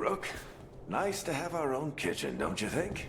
Rook. Nice to have our own kitchen, don't you think?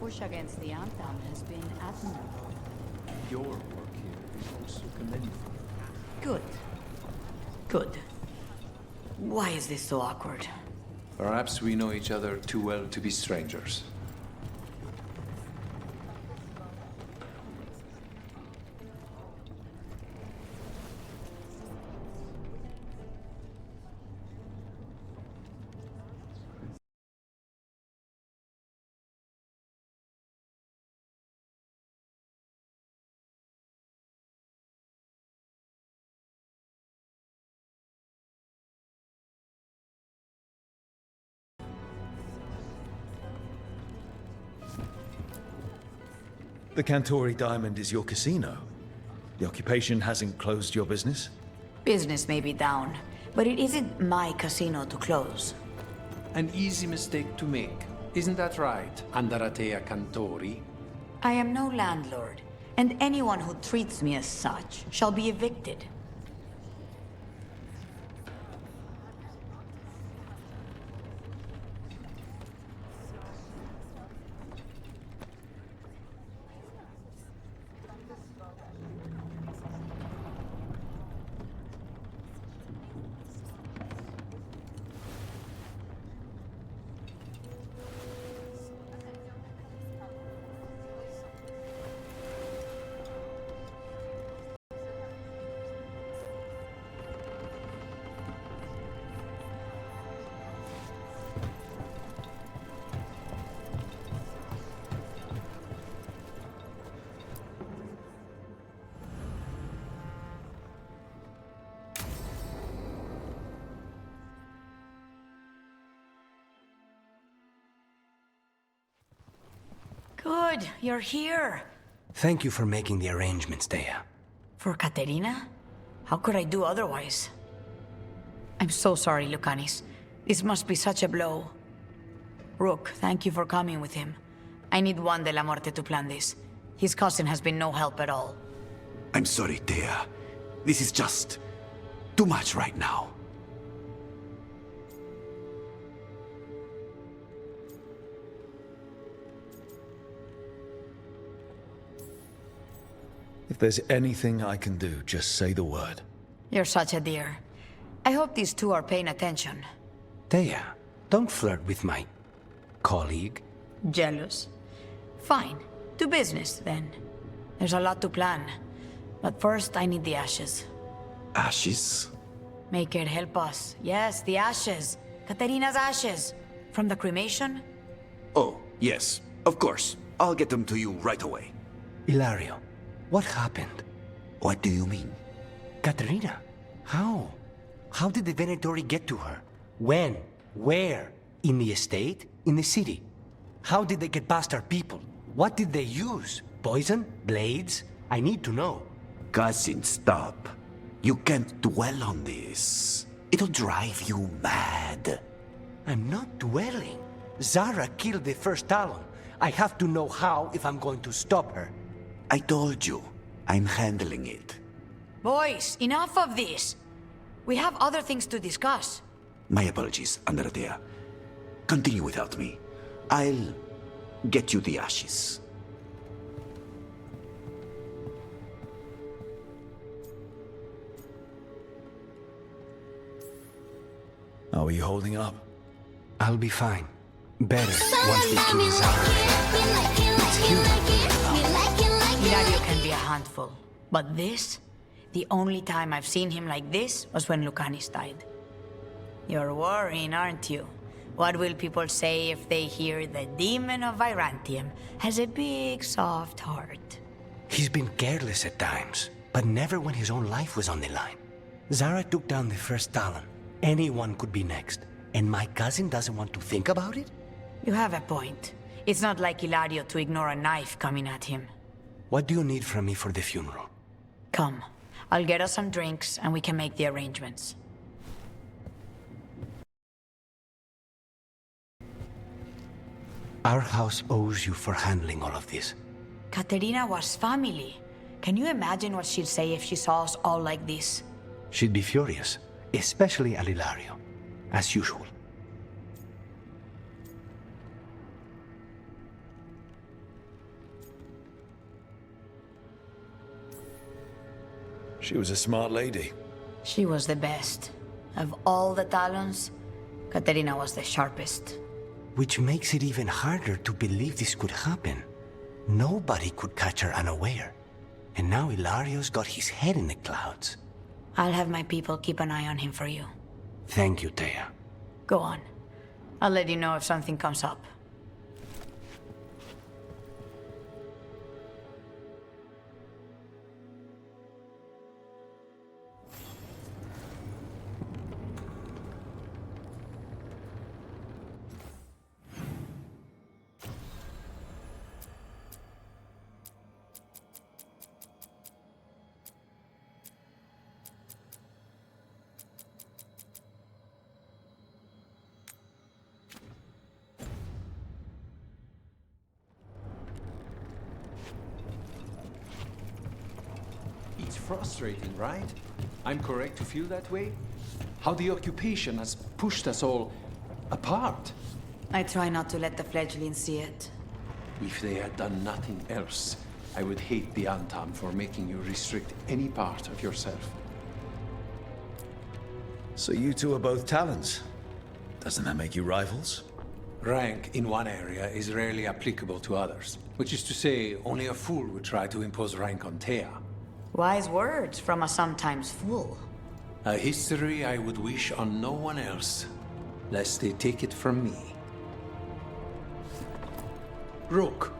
Push against the Anthem has been admirable. Your work here is also commendable. Good. Good. Why is this so awkward? Perhaps we know each other too well to be strangers. The Cantori Diamond is your casino. The occupation hasn't closed your business? Business may be down, but it isn't my casino to close. An easy mistake to make. Isn't that right, Andaratea Cantori? I am no landlord, and anyone who treats me as such shall be evicted. Good, you're here. Thank you for making the arrangements, Dea. For Katerina? How could I do otherwise? I'm so sorry, Lucanis. This must be such a blow. Rook, thank you for coming with him. I need Juan de la Muerte to plan this. His cousin has been no help at all. I'm sorry, Dea. This is just too much right now. If there's anything I can do, just say the word. You're such a dear. I hope these two are paying attention. Dea, don't flirt with my colleague. Jealous? Fine. To business, then. There's a lot to plan. But first, I need the ashes. Ashes? Make it help us. Yes, the ashes. Katerina's ashes. From the cremation? Oh, yes, of course. I'll get them to you right away. Ilario, what happened? What do you mean? Katerina, how? How did the Venatori get to her? When? Where? In the estate? In the city? How did they get past our people? What did they use? Poison? Blades? I need to know. Cousin, stop. You can't dwell on this. It'll drive you mad. I'm not dwelling. Zara killed the first Talon. I have to know how if I'm going to stop her. I told you, I'm handling it. Boys, enough of this. We have other things to discuss. My apologies, Andaratea. Continue without me. I'll get you the ashes. How are you holding up? I'll be fine. Better once we kill Zara. It's human. Ilario can be a handful. But this? The only time I've seen him like this was when Lucanis died. You're worrying, aren't you? What will people say if they hear the demon of Virantium has a big, soft heart? He's been careless at times, but never when his own life was on the line. Zara took down the first Talon. Anyone could be next. And my cousin doesn't want to think about it? You have a point. It's not like Ilario to ignore a knife coming at him. What do you need from me for the funeral? Come. I'll get us some drinks and we can make the arrangements. Our house owes you for handling all of this. Katerina was family. Can you imagine what she'd say if she saw us all like this? She'd be furious, especially at Ilario, as usual. She was a smart lady. She was the best. Of all the Talons, Katerina was the sharpest. Which makes it even harder to believe this could happen. Nobody could catch her unaware. And now Ilario's got his head in the clouds. I'll have my people keep an eye on him for you. Thank you, Thea. Go on. I'll let you know if something comes up. It's frustrating, right? I'm correct to feel that way? How the occupation has pushed us all apart. I try not to let the fledglings see it. If they had done nothing else, I would hate the Antam for making you restrict any part of yourself. So you two are both Talons. Doesn't that make you rivals? Rank in one area is rarely applicable to others, which is to say, only a fool would try to impose rank on Thea. Wise words from a sometimes fool. A history I would wish on no one else, lest they take it from me. Rook.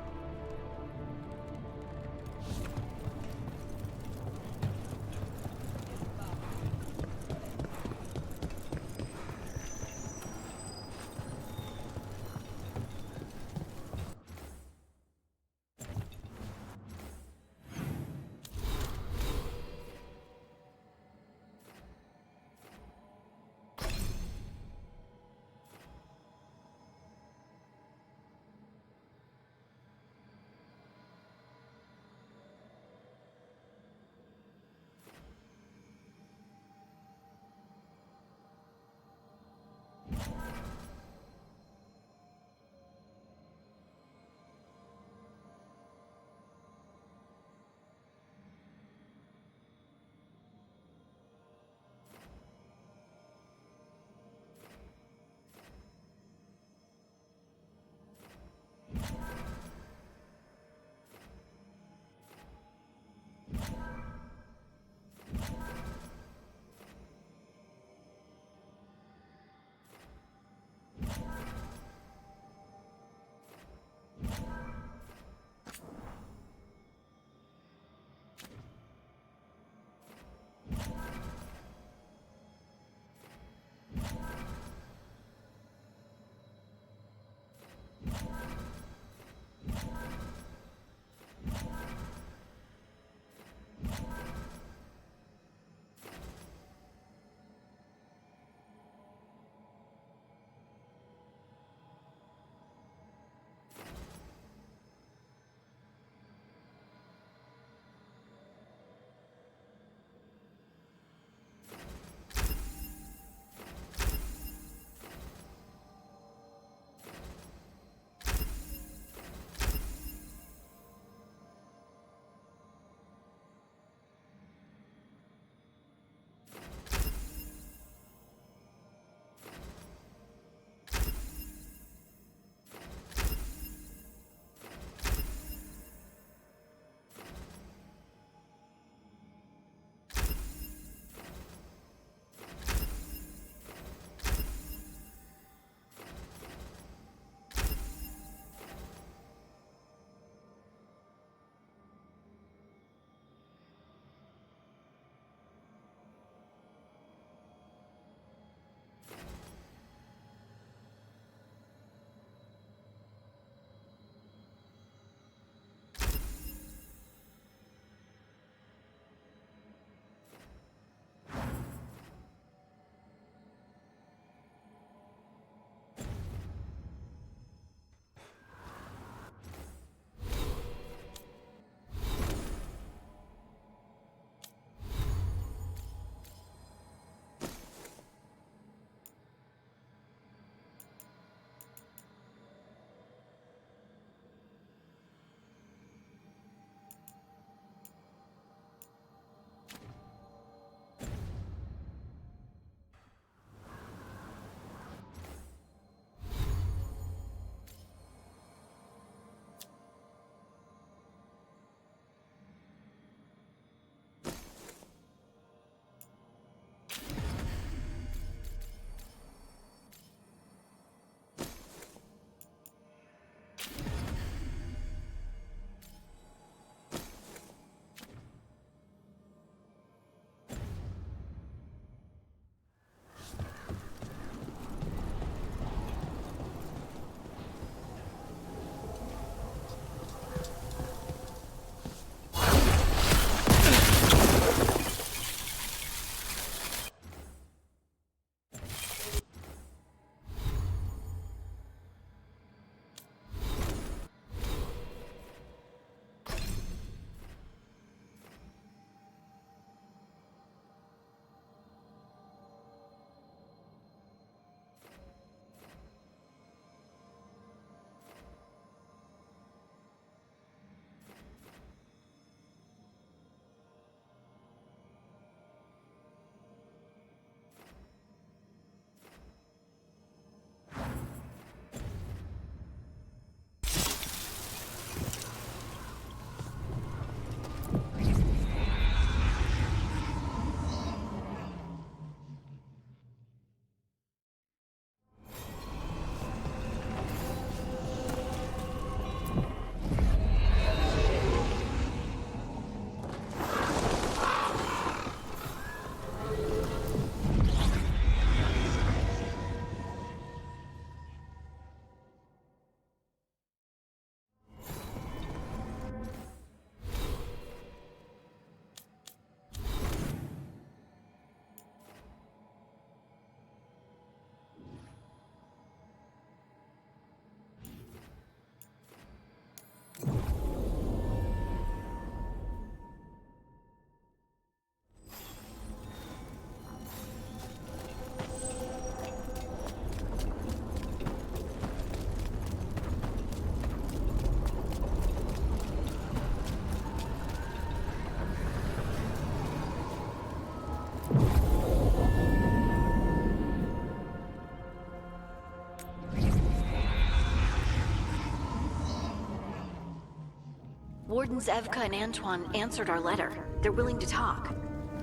Wardens Evka and Antoine answered our letter. They're willing to talk.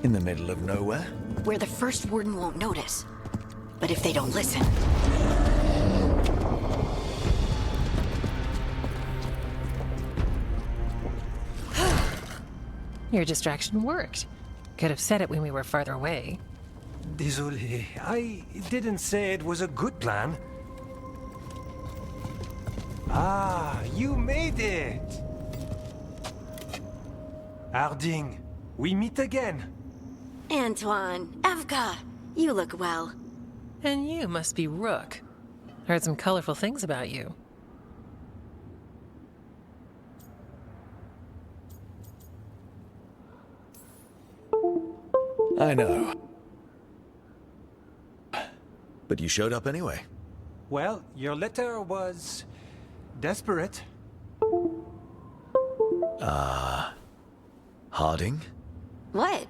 In the middle of nowhere? Where the first warden won't notice. But if they don't listen... Your distraction worked. Could have said it when we were farther away. Désolé, I didn't say it was a good plan. Ah, you made it! Harding, we meet again. Antoine, Evka, you look well. And you must be Rook. Heard some colorful things about you. I know. But you showed up anyway. Well, your letter was... desperate. Harding? What?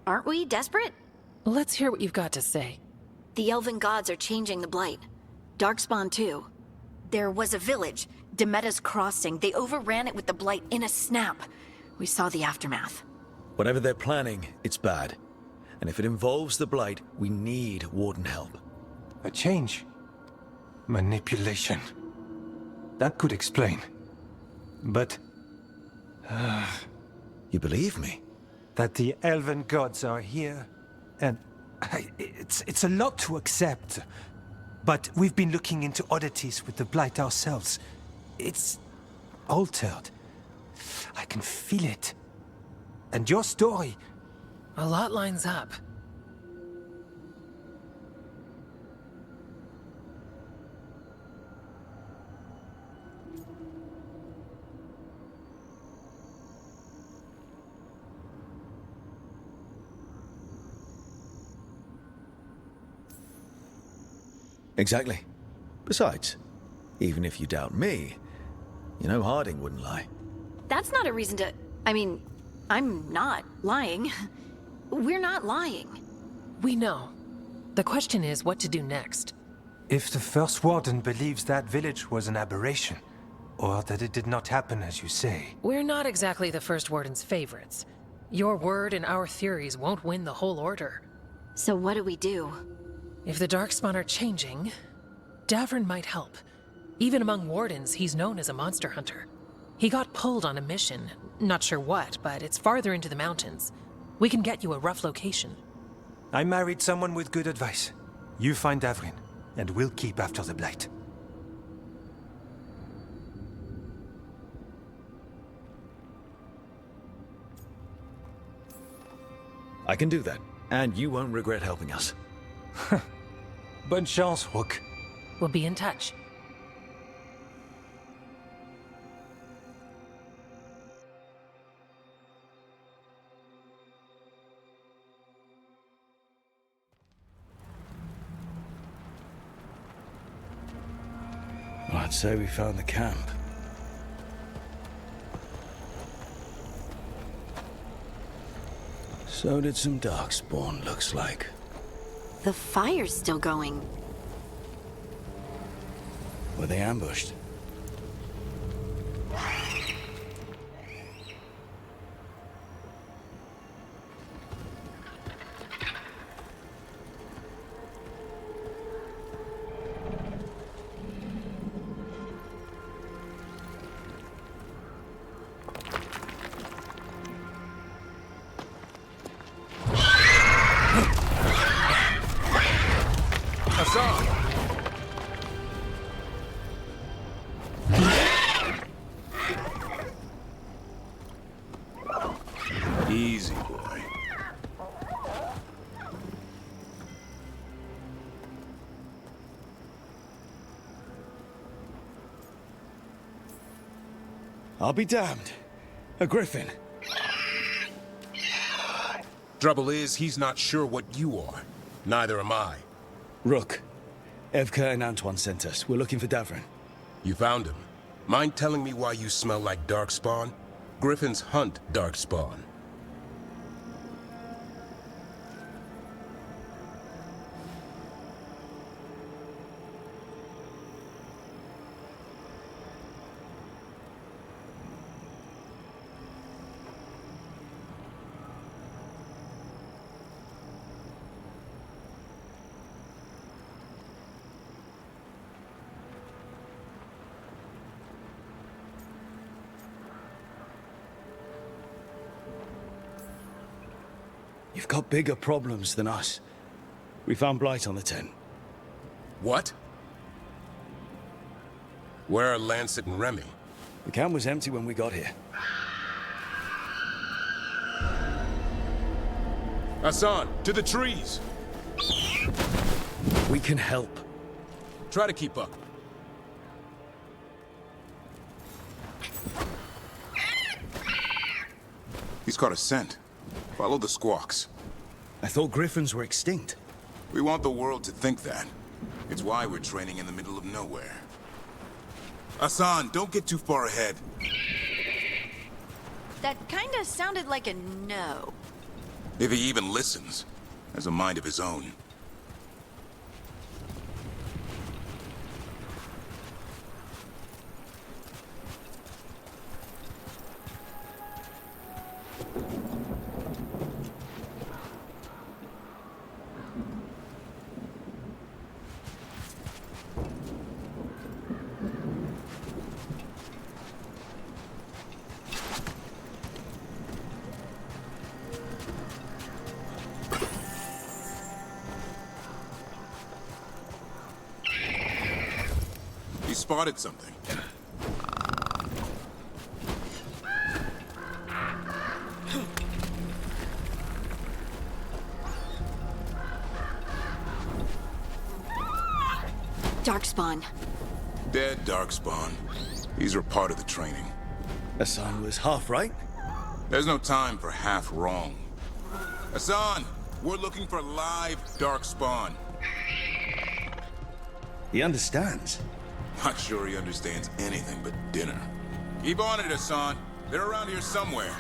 Aren't we desperate? Let's hear what you've got to say. The Elven gods are changing the Blight. Darkspawn too. There was a village, Demetta's Crossing. They overran it with the Blight in a snap. We saw the aftermath. Whatever they're planning, it's bad. And if it involves the Blight, we need Warden help. A change. Manipulation. That could explain. But... You believe me? that the Elven gods are here, and... it's a lot to accept. But we've been looking into oddities with the Blight ourselves. It's... altered. I can feel it. And your story... A lot lines up. Exactly. Besides, even if you doubt me, you know Harding wouldn't lie. That's not a reason to... I mean, I'm not lying. We're not lying. We know. The question is what to do next. If the First Warden believes that village was an aberration, or that it did not happen as you say... We're not exactly the First Warden's favorites. Your word and our theories won't win the whole order. So what do we do? If the Darkspawn are changing, Davern might help. Even among Wardens, he's known as a monster hunter. He got pulled on a mission. Not sure what, but it's farther into the mountains. We can get you a rough location. I married someone with good advice. You find Davrin, and we'll keep after the Blight. I can do that, and you won't regret helping us. Bonne chance, Rook. We'll be in touch. Well, I'd say we found the camp. So did some Darkspawn, looks like. The fire's still going. Were they ambushed? Easy, boy. I'll be damned. A griffin. Trouble is, he's not sure what you are. Neither am I. Rook. Evka and Antoine sent us. We're looking for Davrin. You found him. Mind telling me why you smell like Darkspawn? Griffins hunt Darkspawn. You've got bigger problems than us. We found Blight on the tent. What? Where are Lancet and Remy? The camp was empty when we got here. Hassan, to the trees! We can help. Try to keep up. He's caught a scent. Follow the squawks. I thought griffins were extinct. We want the world to think that. It's why we're training in the middle of nowhere. Hassan, don't get too far ahead. That kinda sounded like a no. If he even listens, has a mind of his own. He spotted something. Darkspawn. Dead Darkspawn. These are part of the training. Hassan was half right. There's no time for half wrong. Hassan, we're looking for live Darkspawn. He understands. Not sure he understands anything but dinner. Keep on it, Hassan. They're around here somewhere.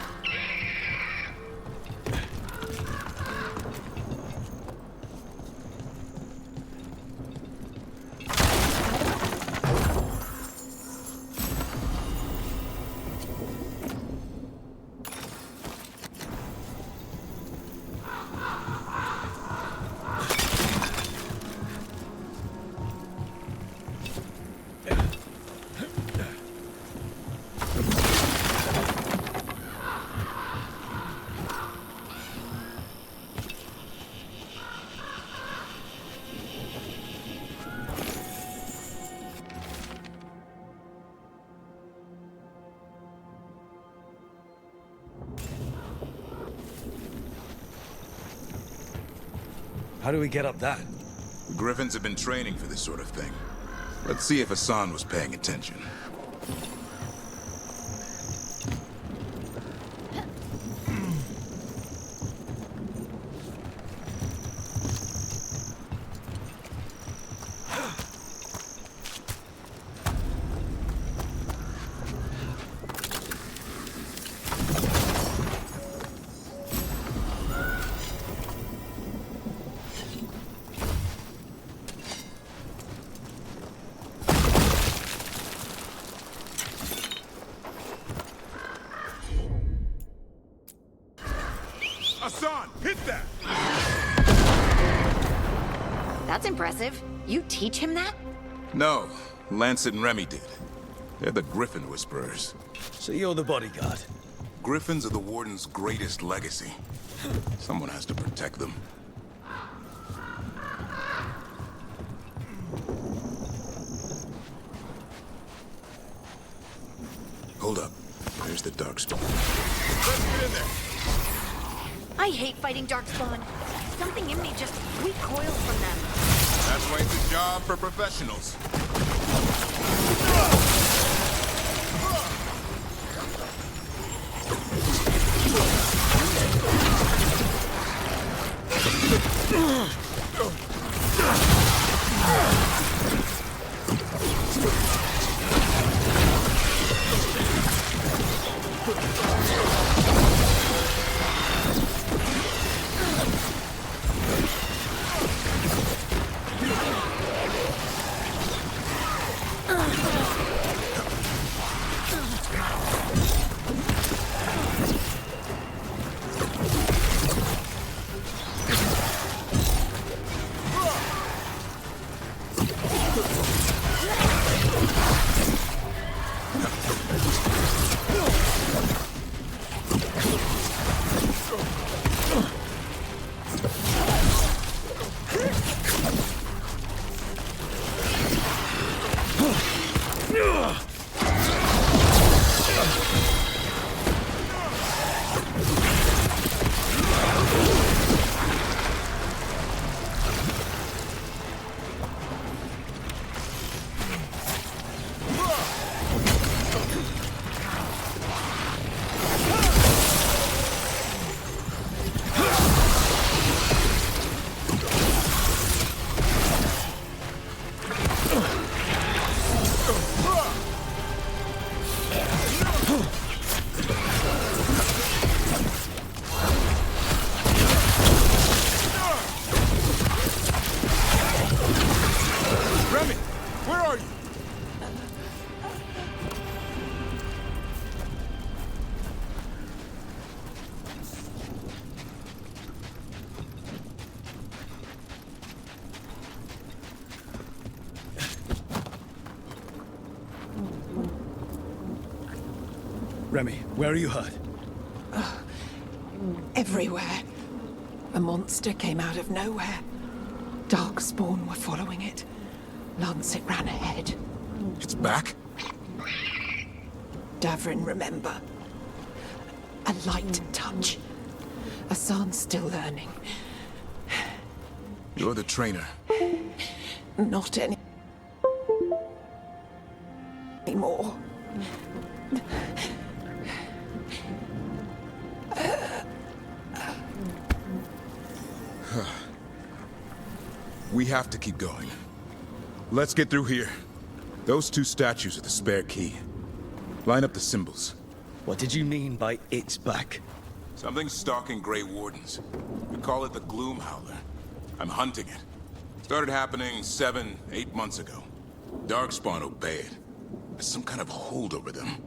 How do we get up that? The Griffins have been training for this sort of thing. Let's see if Hassan was paying attention. Hassan, hit that! That's impressive. You teach him that? No, Lancet and Remy did. They're the Griffin Whisperers. So you're the bodyguard. Griffins are the Warden's greatest legacy. Someone has to protect them. Hold up. There's the Darkspawn. Let's get in there! I hate fighting Darkspawn. Something in me just recoils from them. That's why it's a job for professionals. Remy, where are you hurt? Everywhere. A monster came out of nowhere. Darkspawn were following it. Lancet ran ahead. It's back? Davrin, remember. A light touch. Hassan's still learning. You're the trainer. Not anymore. We have to keep going. Let's get through here. Those two statues are the spare key. Line up the symbols. What did you mean by it's back? Something's stalking Grey Wardens. We call it the Gloom Howler. I'm hunting it. Started happening 7, 8 months ago. Darkspawn obey it. There's some kind of hold over them.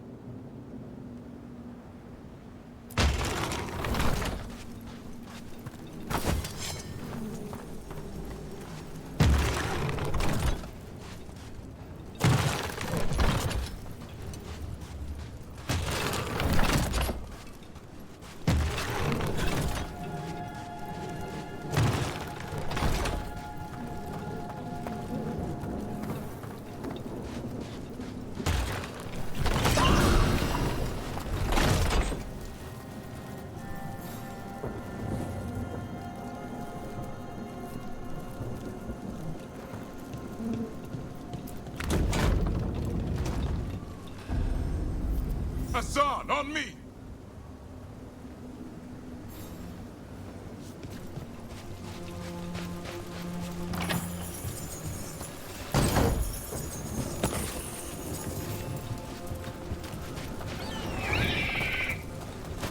Hassan, on me!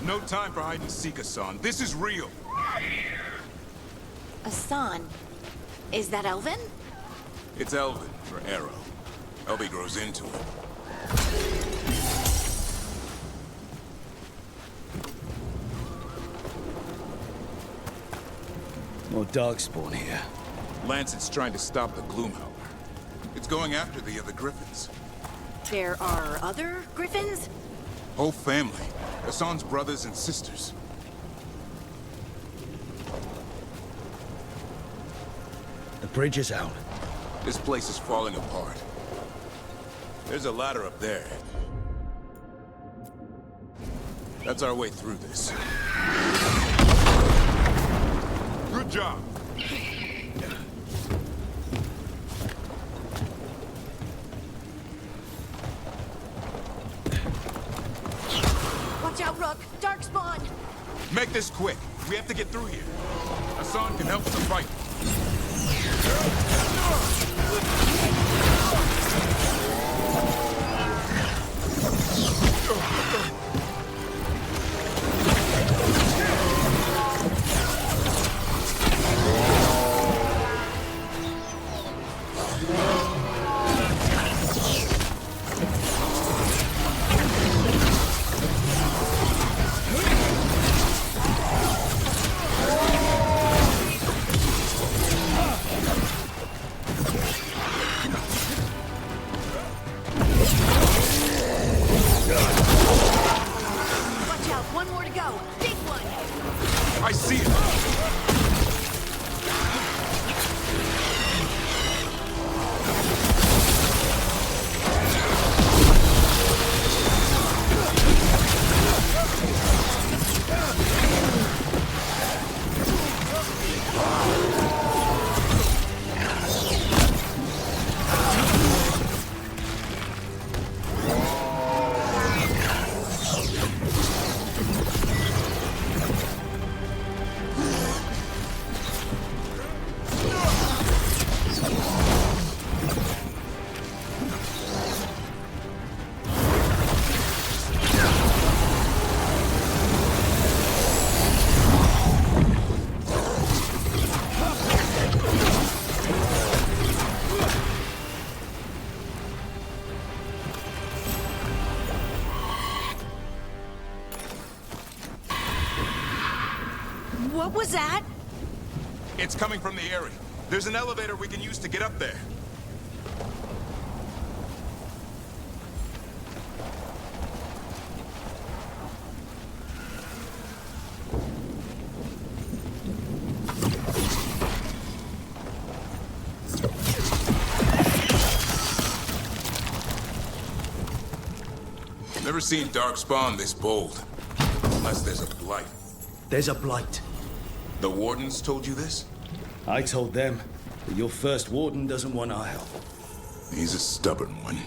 No time for hide and seek, Hassan. This is real. Hassan? Is that Elvin? It's Elvin for Arrow. Elby grows into it. More Darkspawn here. Lancet's trying to stop the Gloom Howler. It's going after the other Griffins. There are other Griffins? Whole family. Hassan's brothers and sisters. The bridge is out. This place is falling apart. There's a ladder up there. That's our way through this. Good job. Watch out, Rook! Darkspawn! Make this quick. We have to get through here. Hassan can help us to fight. I see it! What was that? It's coming from the area. There's an elevator we can use to get up there. Never seen Darkspawn this bold. Unless there's a blight. There's a blight. The Wardens told you this? I told them that your first warden doesn't want our help. He's a stubborn one.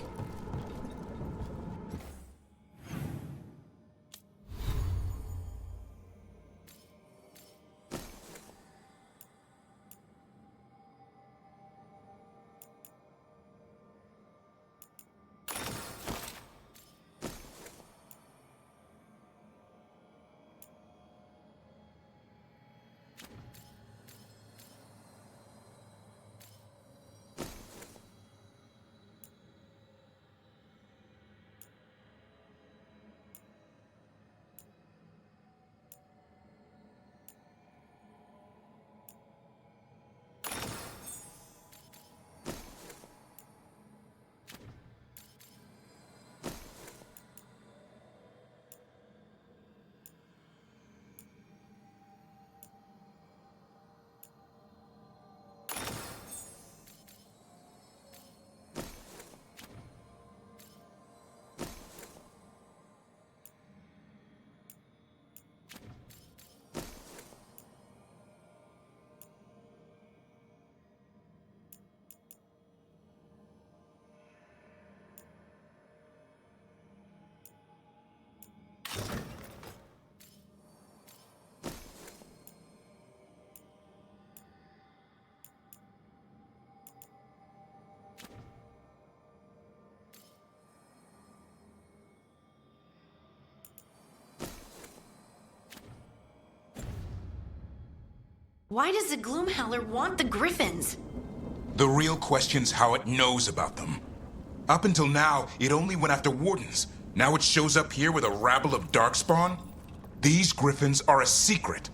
Why does the Gloomhowler want the Griffins? The real question's how it knows about them. Up until now, it only went after Wardens. Now it shows up here with a rabble of Darkspawn? These Griffins are a secret.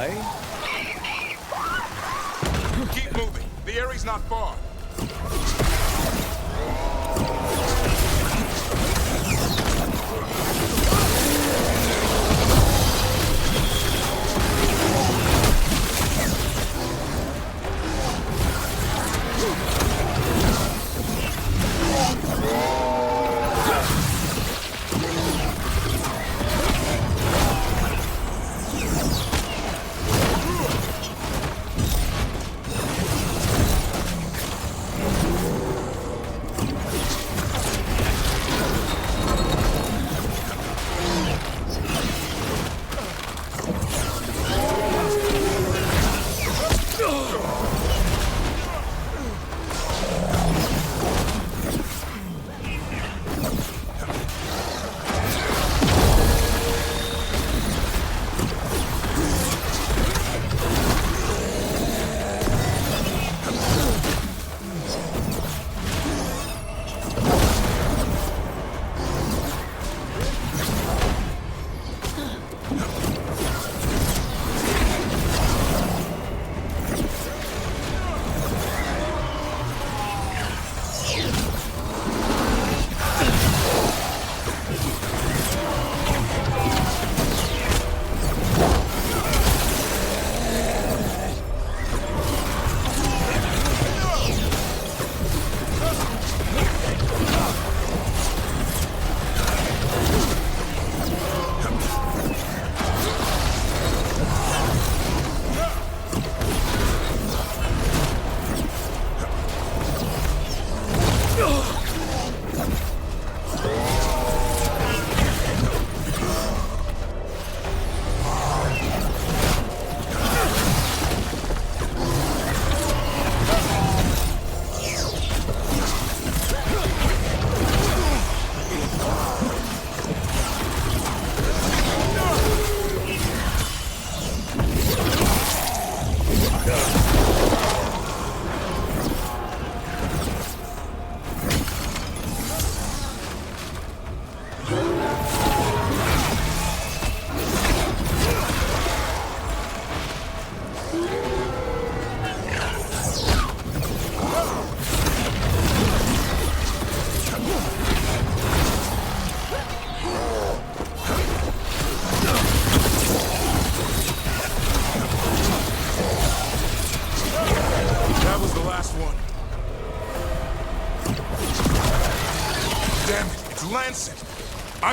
Aye? Keep moving. The area's not far.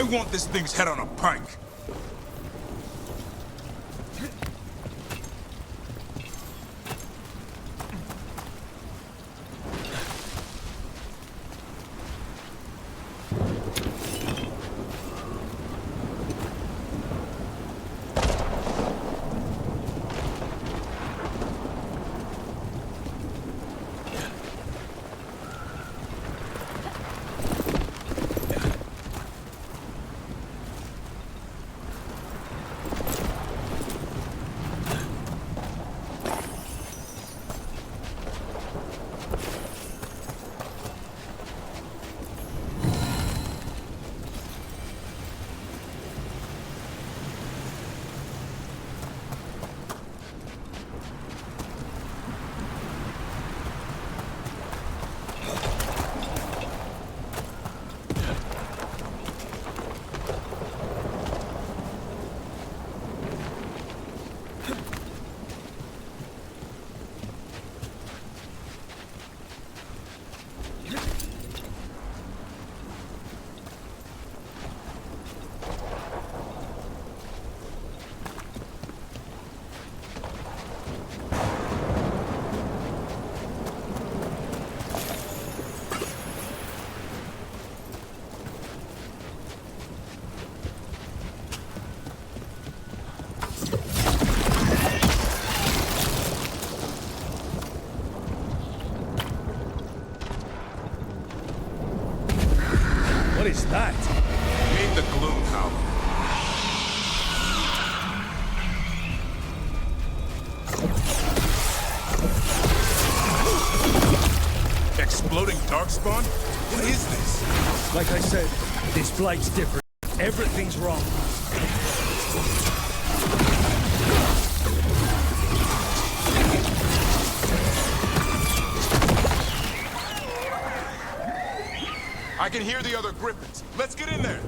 I want this thing's head on a pike. What is that? Meet the Gloom Howler. Exploding Darkspawn? What is this? Like I said, this blight's different. Everything's wrong. can hear the other griffins. Let's get in there.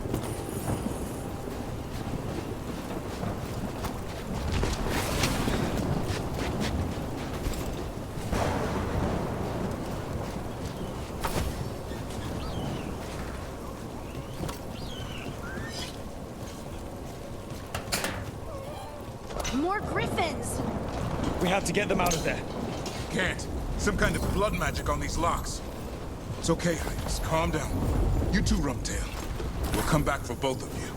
More griffins! We have to get them out of there. Can't. Some kind of blood magic on these locks. It's okay, Highness. Calm down. You too, Rumtail. We'll come back for both of you.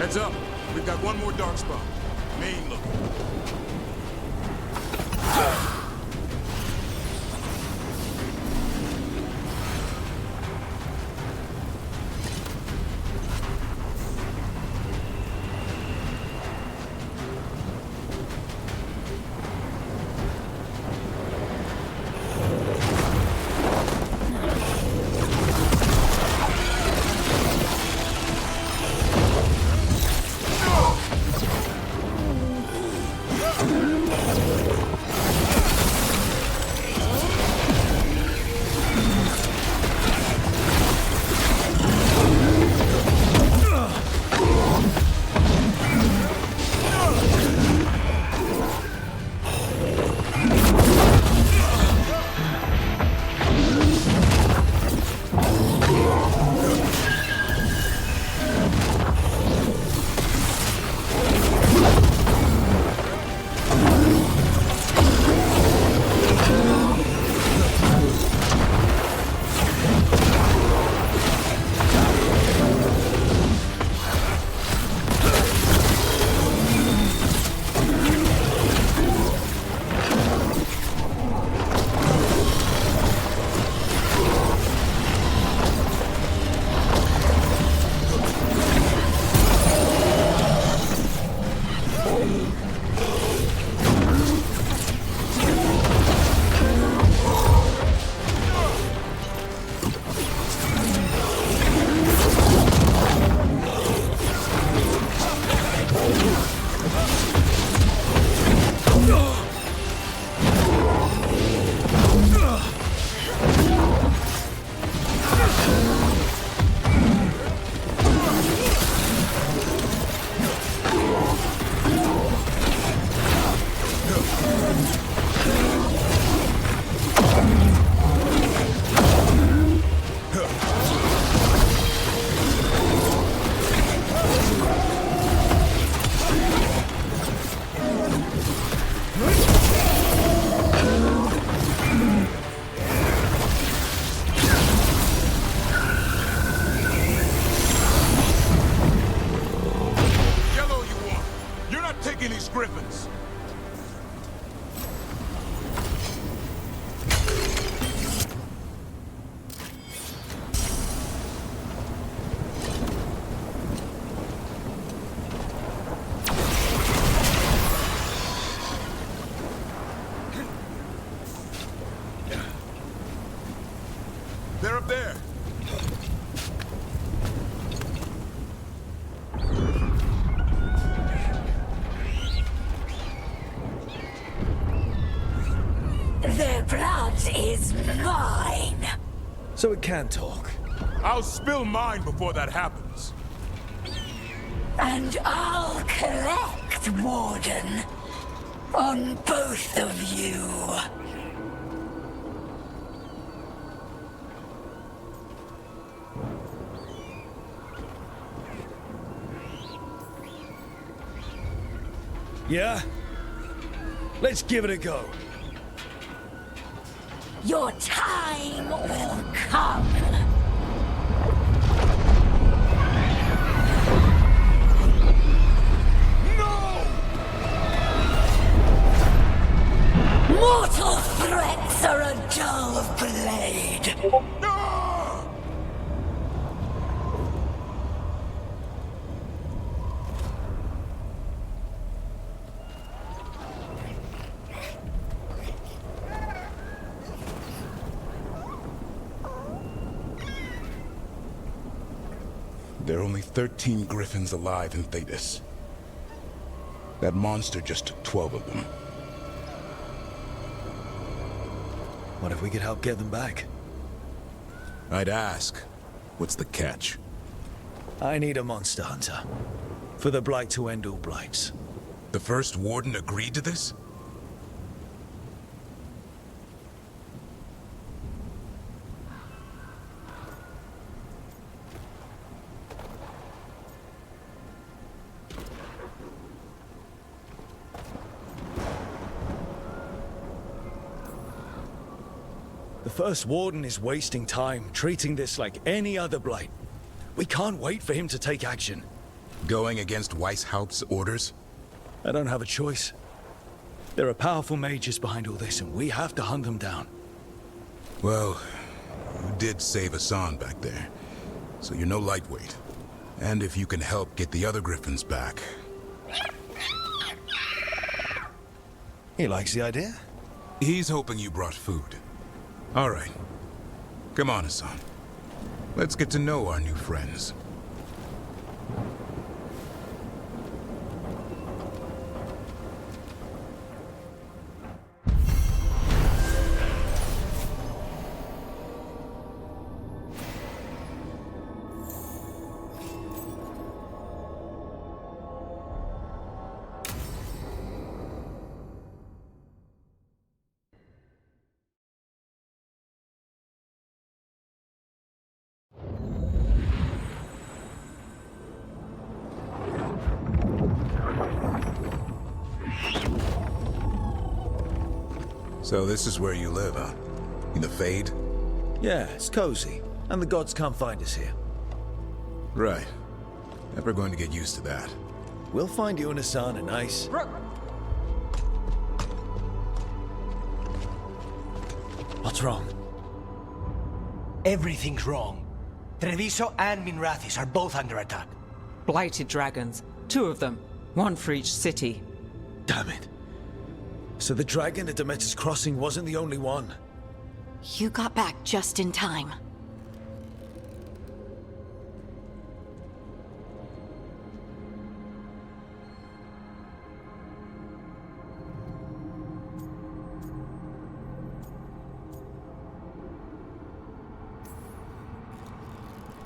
Heads up. We've got one more dark spot. Main look. They're up there. Their blood is mine. So it can talk. I'll spill mine before that happens. And I'll collect, Warden, on both of you. Yeah? Let's give it a go. Your time will come. Mortal threats are a dull blade. There are only 13 griffins alive in Thetis. That monster just took 12 of them. What if we could help get them back? I'd ask, what's the catch? I need a monster hunter. For the Blight to end all blights. The first warden agreed to this? The First Warden is wasting time, treating this like any other blight. We can't wait for him to take action. Going against Weishaupt's orders? I don't have a choice. There are powerful mages behind all this, and we have to hunt them down. Well, you did save Hassan back there, so you're no lightweight. And if you can help get the other griffins back... He likes the idea? He's hoping you brought food. All right. Come on, Hassan. Let's get to know our new friends. So this is where you live, huh? In the Fade? Yeah, it's cozy. And the gods can't find us here. Right. Never going to get used to that. We'll find you and Hassan a nice... What's wrong? Everything's wrong. Treviso and Minrathis are both under attack. Blighted dragons. 2 of them. 1 for each city. Damn it. So the dragon at Demeter's Crossing wasn't the only one. You got back just in time.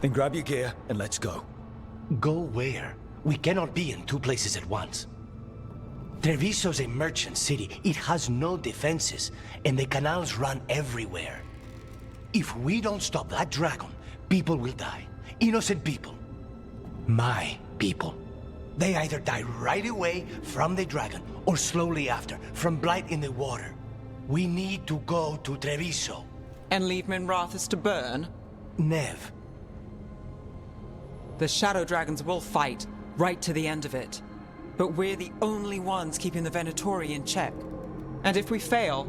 Then grab your gear and let's go. Go where? We cannot be in 2 places at once. Treviso's a merchant city. It has no defenses, and the canals run everywhere. If we don't stop that dragon, people will die. Innocent people. My people. They either die right away from the dragon, or slowly after, from blight in the water. We need to go to Treviso. And leave Minrathis to burn? Nev. The Shadow Dragons will fight, right to the end of it. But we're the only ones keeping the Venatori in check. And if we fail,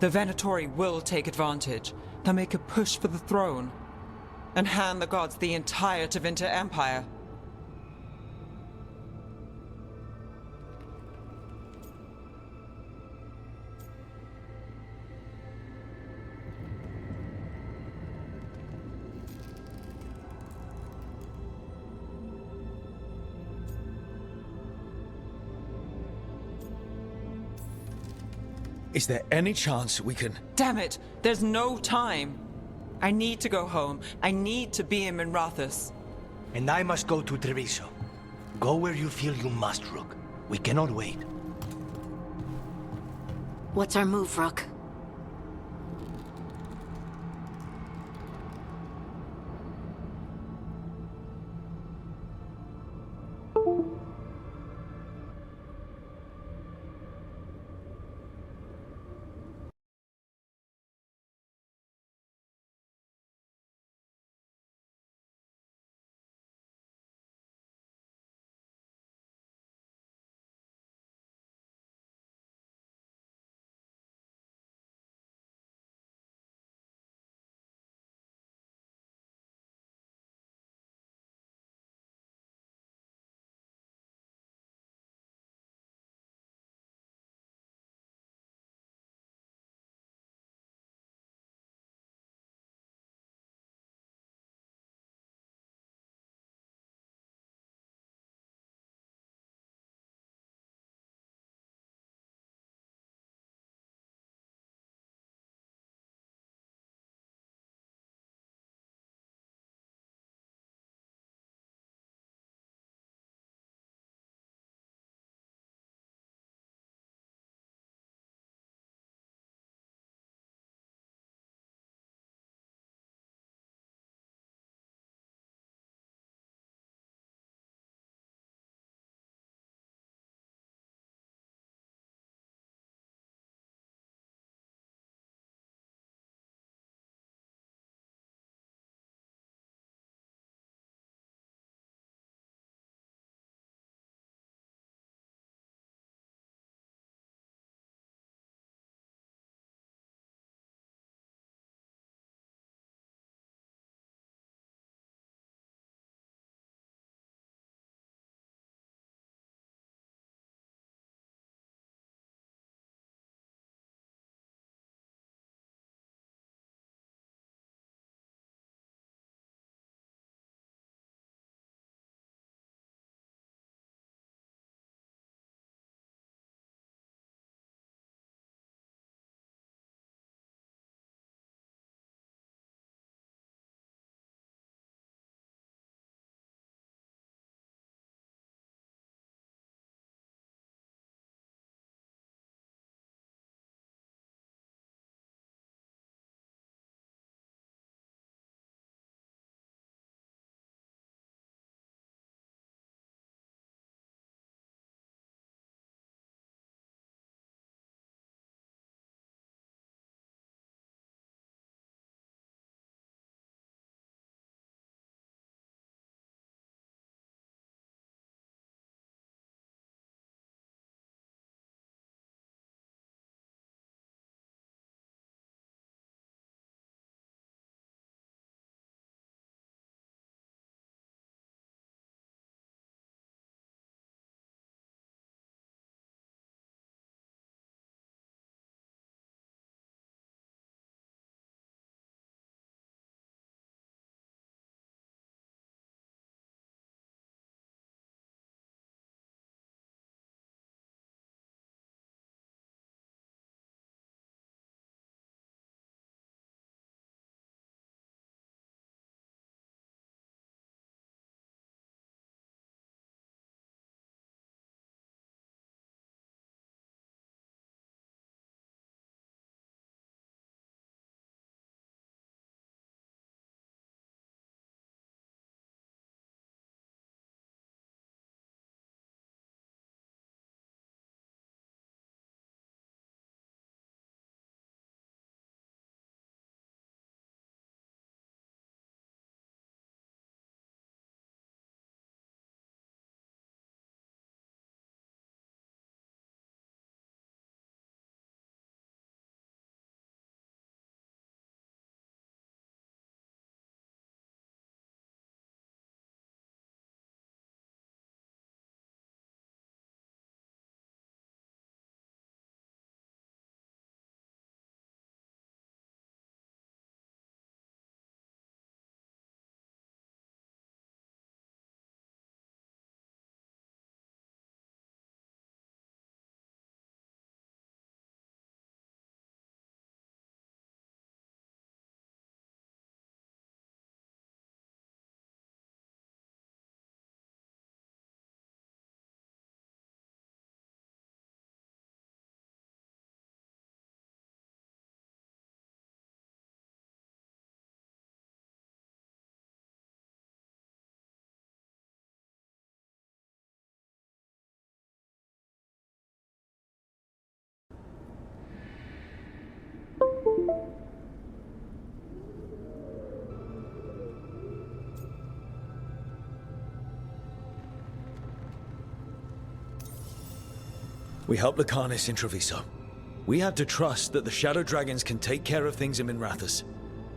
the Venatori will take advantage. They'll make a push for the throne. And hand the gods the entire Tevinter Empire. Is there any chance we can... Damn it! There's no time! I need to go home. I need to be in Minrathous. And I must go to Treviso. Go where you feel you must, Rook. We cannot wait. What's our move, Rook? We help Lucanus in Treviso. We have to trust that the Shadow Dragons can take care of things in Minrathous.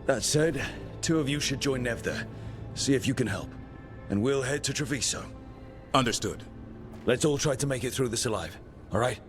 That said, 2 of you should join Nev there. See if you can help. And we'll head to Treviso. Understood. Let's all try to make it through this alive, all right?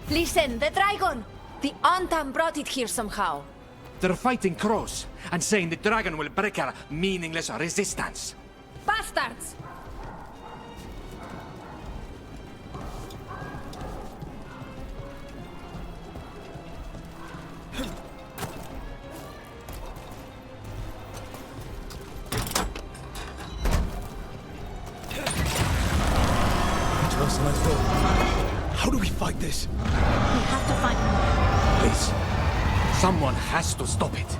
Listen, the dragon! The Antam brought it here somehow. They're fighting crows and saying the dragon will break our meaningless resistance. Bastards! Worse than I thought. How do we fight this? We have to find... Please. Someone has to stop it.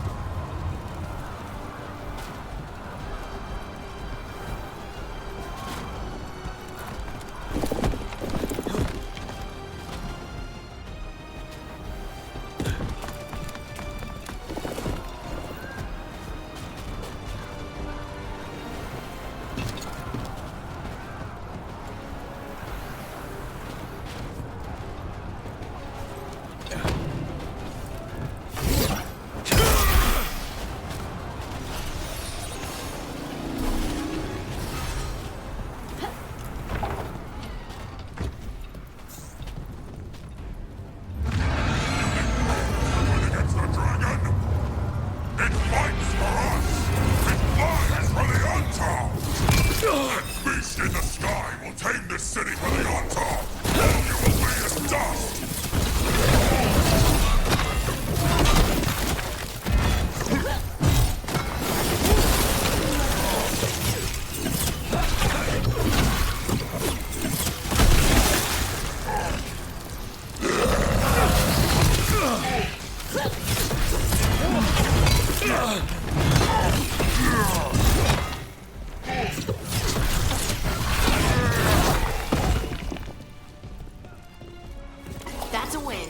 That's a win.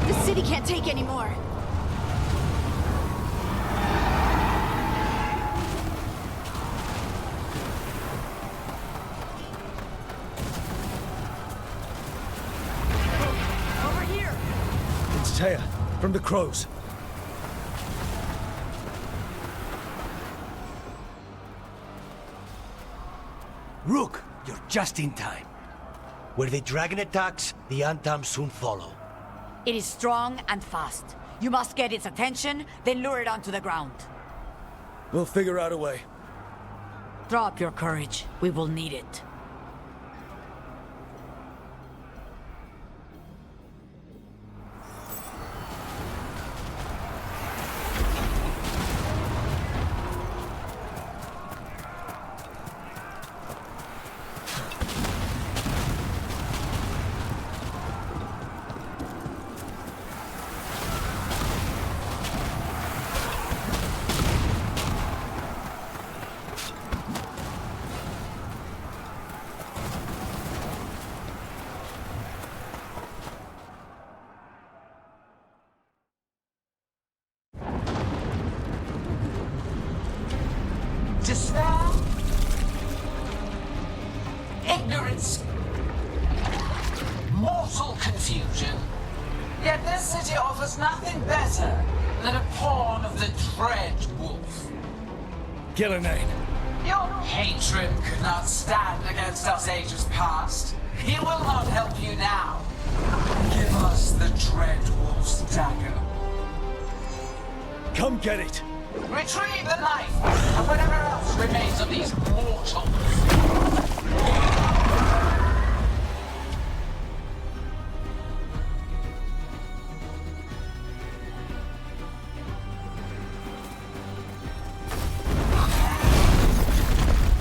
The city can't take any more. Taya, from the crows. Rook, you're just in time. Where the dragon attacks, the Antam soon follow. It is strong and fast. You must get its attention, then lure it onto the ground. We'll figure out a way. Drop your courage. We will need it. Despair, ignorance, mortal confusion. Yet this city offers nothing better than a pawn of the Dread Wolf. Gillenane. Your hatred could not stand against us ages past. He will not help you now. Give us the Dread Wolf's dagger. Come get it. Retrieve the knife and whatever else remains of these mortals.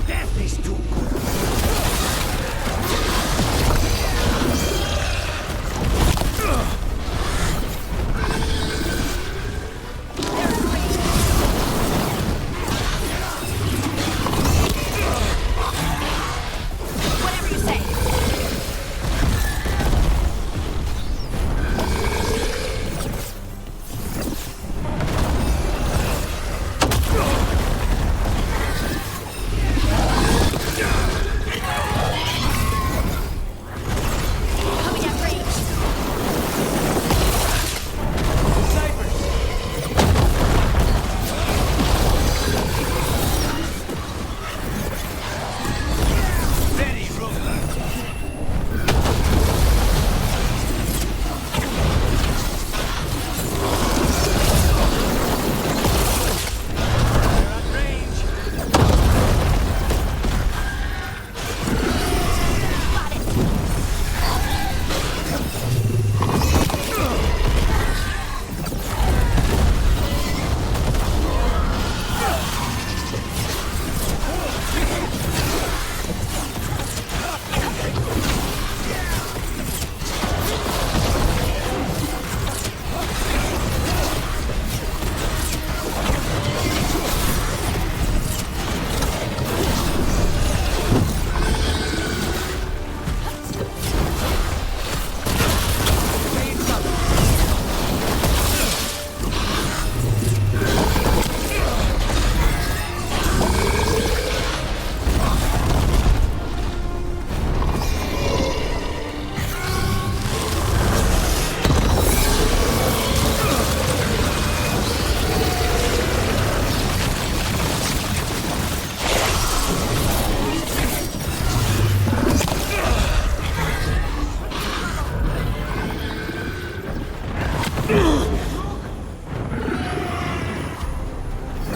Death is too good. Whatever you say. Coming at range.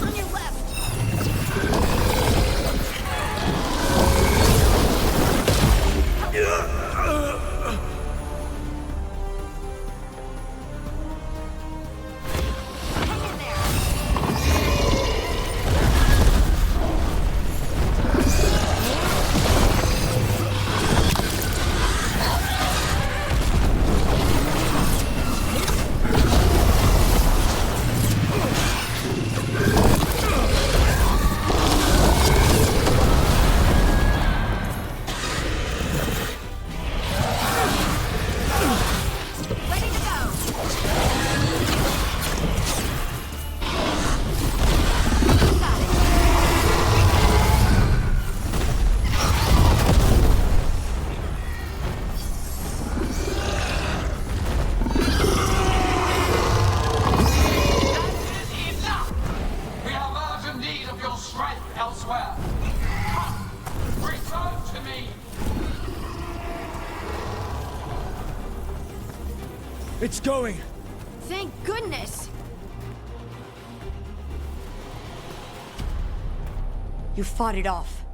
On your left. Hang in there. Ready to go. Got it. Enough! We have urgent need of your strength elsewhere. Come, return to me. It's going. Thank goodness. You fought it off.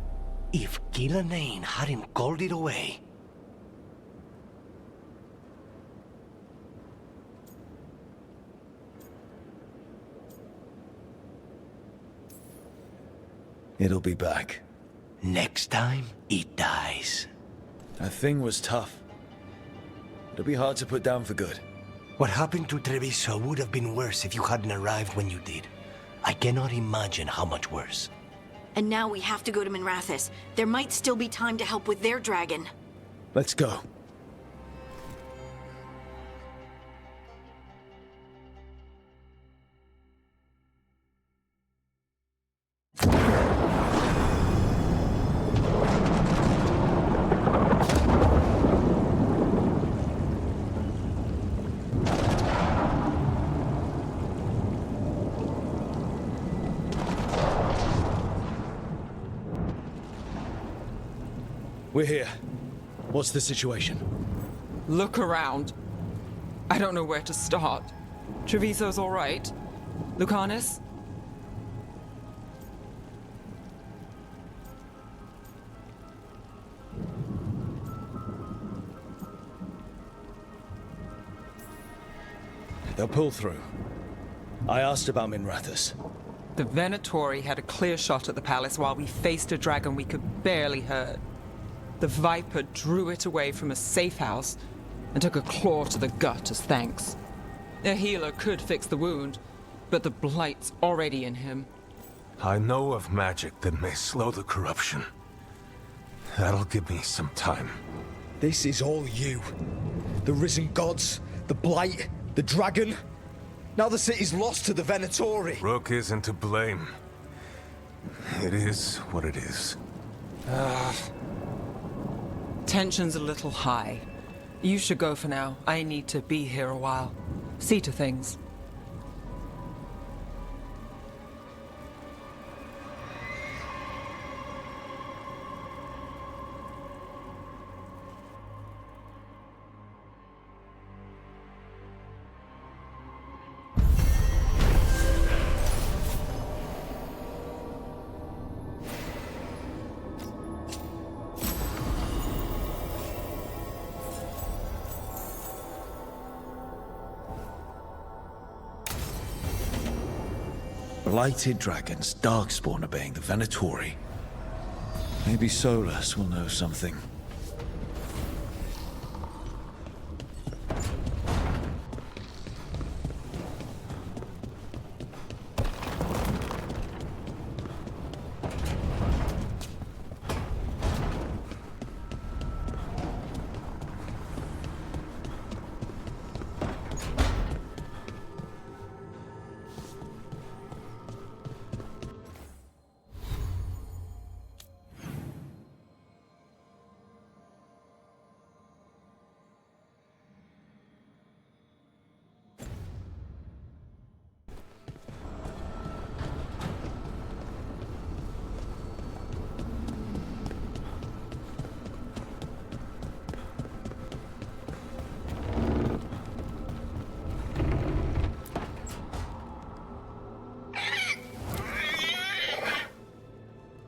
If Gillenane hadn't called it away. It'll be back. Next time, it dies. That thing was tough. It'll be hard to put down for good. What happened to Treviso would have been worse if you hadn't arrived when you did. I cannot imagine how much worse. And now we have to go to Minrathous. There might still be time to help with their dragon. Let's go. We're here. What's the situation? Look around. I don't know where to start. Treviso's all right. Lucanus? They'll pull through. I asked about Minrathous. The Venatori had a clear shot at the palace while we faced a dragon we could barely hurt. The Viper drew it away from a safe house and took a claw to the gut as thanks. A healer could fix the wound, but the Blight's already in him. I know of magic that may slow the corruption. That'll give me some time. This is all you. The risen gods, the Blight, the dragon. Now the city's lost to the Venatori. Rook isn't to blame. It is what it is. Tension's a little high. You should go for now. I need to be here a while. See to things. Blighted dragons, Darkspawn obeying the Venatori. Maybe Solus will know something.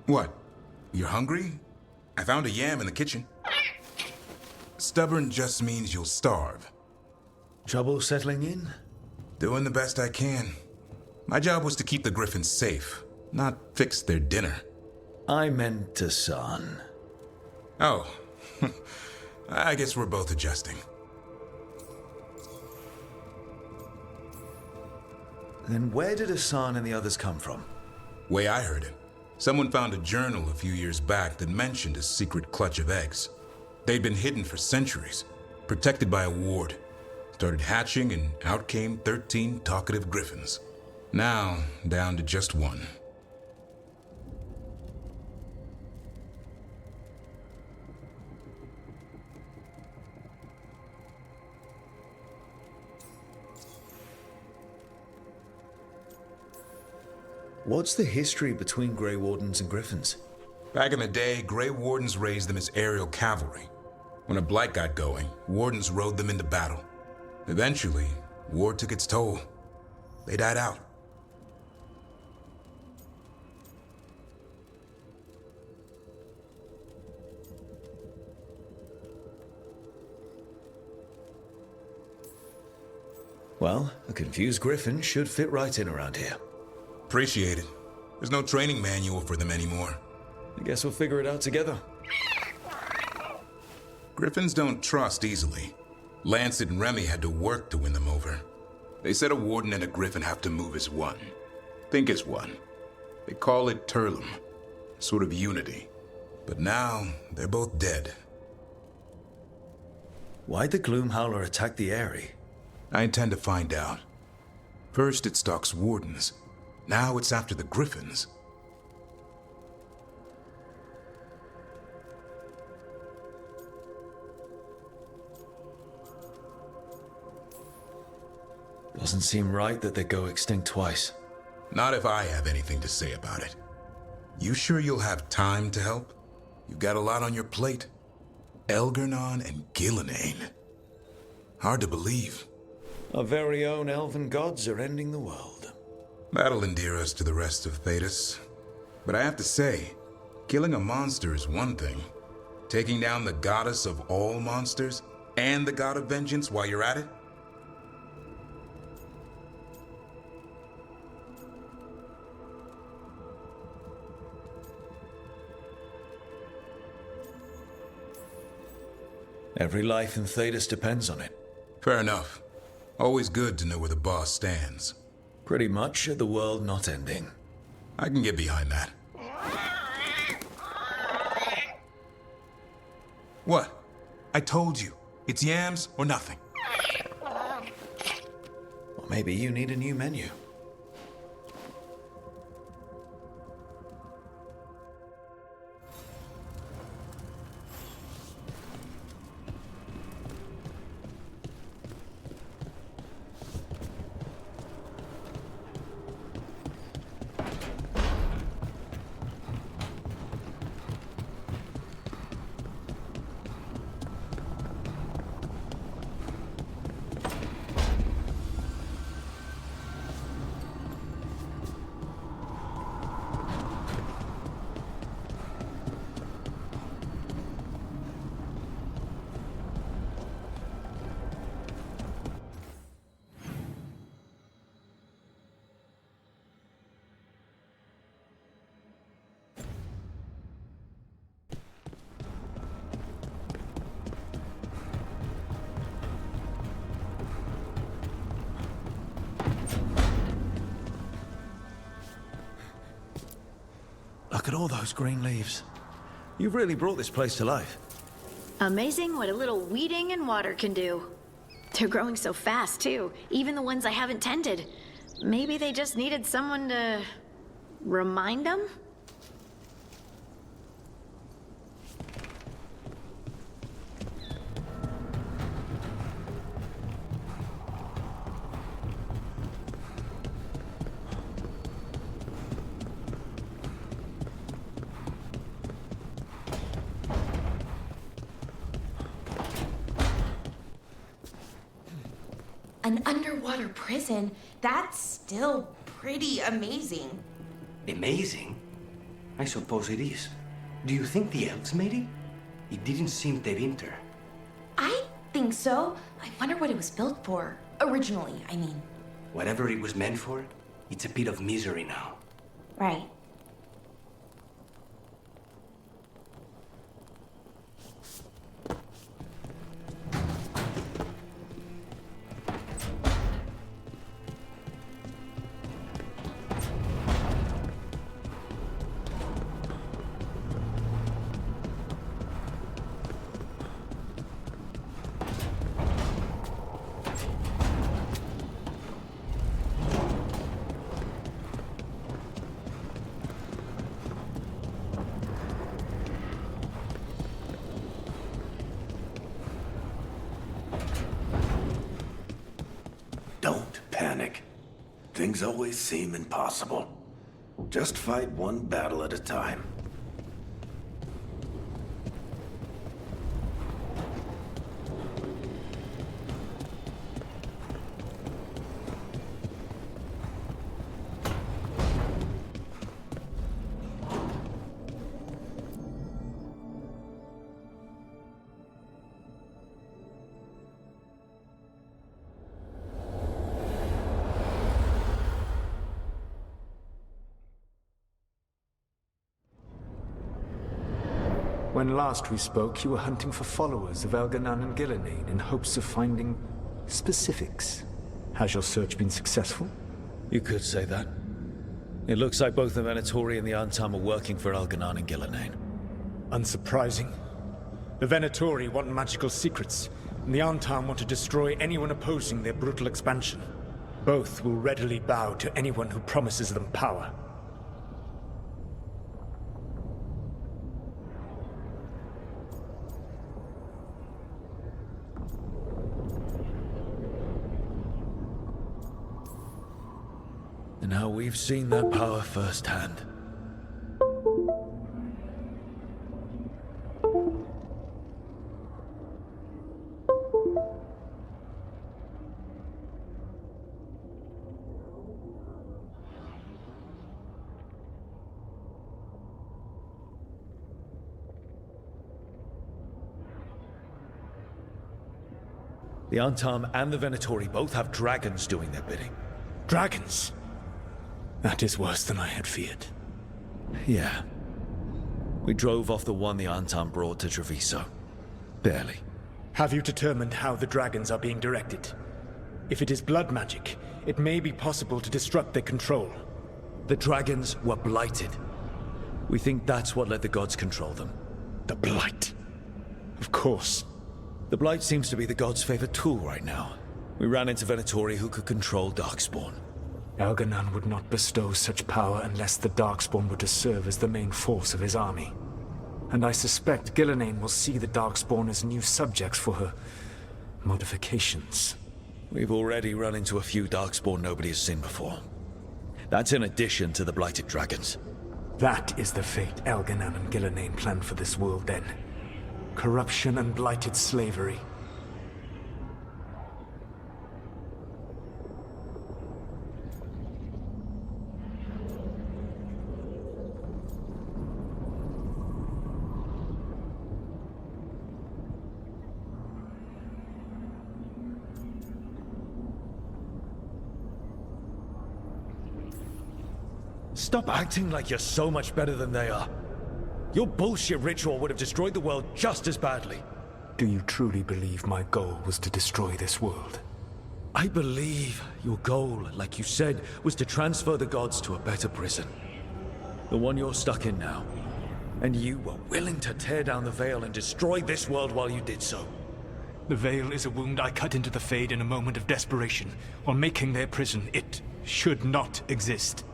What? You're hungry? I found a yam in the kitchen. Stubborn just means you'll starve. Trouble settling in? Doing the best I can. My job was to keep the Griffins safe, not fix their dinner. I meant Hassan. Oh. I guess we're both adjusting. Then where did Hassan and the others come from? Way I heard it. Someone found a journal a few years back that mentioned a secret clutch of eggs. They'd been hidden for centuries, protected by a ward. Started hatching and out came 13 talkative griffins. Now, down to just one. What's the history between Grey Wardens and Griffins? Back in the day, Grey Wardens raised them as aerial cavalry. When a blight got going, Wardens rode them into battle. Eventually, war took its toll. They died out. Well, a confused griffin should fit right in around here. Appreciate it. There's no training manual for them anymore. I guess we'll figure it out together. Griffins don't trust easily. Lancet and Remy had to work to win them over. They said a warden and a griffin have to move as one. Think as one. They call it Turlum. Sort of unity. But now, they're both dead. Why'd the Gloomhowler attack the Eyrie? I intend to find out. First it stalks wardens. Now it's after the griffins. Doesn't seem right that they go extinct twice. Not if I have anything to say about it. You sure you'll have time to help? You've got a lot on your plate. Elgernon and Gillenane. Hard to believe. Our very own elven gods are ending the world. That'll endear us to the rest of Thedas. But I have to say, killing a monster is one thing. Taking down the goddess of all monsters and the god of vengeance while you're at it? Every life in Thedas depends on it. Fair enough. Always good to know where the boss stands. Pretty much the world not ending. I can get behind that. What? I told you. It's yams or nothing. Or maybe you need a new menu. Look at all those green leaves. You've really brought this place to life. Amazing what a little weeding and water can do. They're growing so fast, too. Even the ones I haven't tended. Maybe they just needed someone to remind them? An underwater prison? That's still pretty amazing. Amazing? I suppose it is. Do you think the elves made it? It didn't seem to winter. I think so. I wonder what it was built for. Originally, I mean. Whatever it was meant for, it's a pit of misery now. Right. Don't panic. Things always seem impossible. Just fight one battle at a time. When last we spoke, you were hunting for followers of Elgernon and Gillenane in hopes of finding specifics. Has your search been successful? You could say that. It looks like both the Venatori and the Antam are working for Elgernon and Gillenane. Unsurprising. The Venatori want magical secrets, and the Antam want to destroy anyone opposing their brutal expansion. Both will readily bow to anyone who promises them power. And now we've seen that power firsthand. The Antam and the Venatori both have dragons doing their bidding. Dragons? That is worse than I had feared. Yeah. We drove off the one the Antam brought to Treviso. Barely. Have you determined how the dragons are being directed? If it is blood magic, it may be possible to disrupt their control. The dragons were blighted. We think that's what let the gods control them. The blight? Of course. The blight seems to be the gods' favorite tool right now. We ran into Venatori who could control Darkspawn. Elganan would not bestow such power unless the Darkspawn were to serve as the main force of his army. And I suspect Gillenane will see the Darkspawn as new subjects for her modifications. We've already run into a few Darkspawn nobody has seen before. That's in addition to the blighted dragons. That is the fate Elganan and Gillenane planned for this world then. Corruption and blighted slavery. Stop acting like you're so much better than they are. Your bullshit ritual would have destroyed the world just as badly. Do you truly believe my goal was to destroy this world? I believe your goal, like you said, was to transfer the gods to a better prison. The one you're stuck in now. And you were willing to tear down the veil and destroy this world while you did so. The veil is a wound I cut into the Fade in a moment of desperation, while making their prison. It should not exist.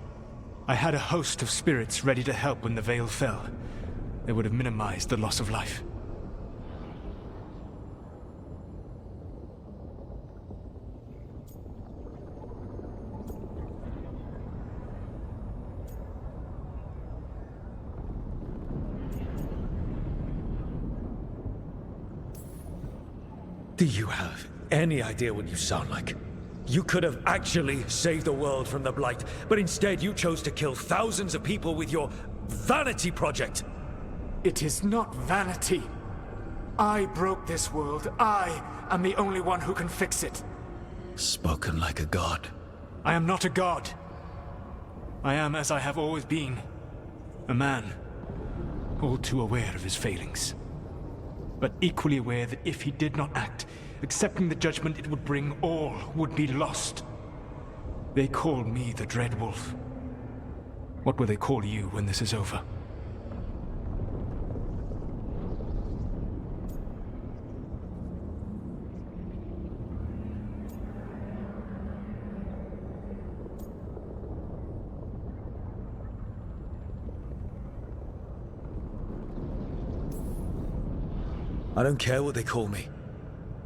I had a host of spirits ready to help when the veil fell. They would have minimized the loss of life. Do you have any idea what you sound like? You could have actually saved the world from the Blight, but instead you chose to kill thousands of people with your vanity project. It is not vanity. I broke this world. I am the only one who can fix it. Spoken like a god. I am not a god. I am as I have always been. A man. All too aware of his failings. But equally aware that if he did not act, accepting the judgment it would bring, all would be lost. They call me the Dread Wolf. What will they call you when this is over? I don't care what they call me.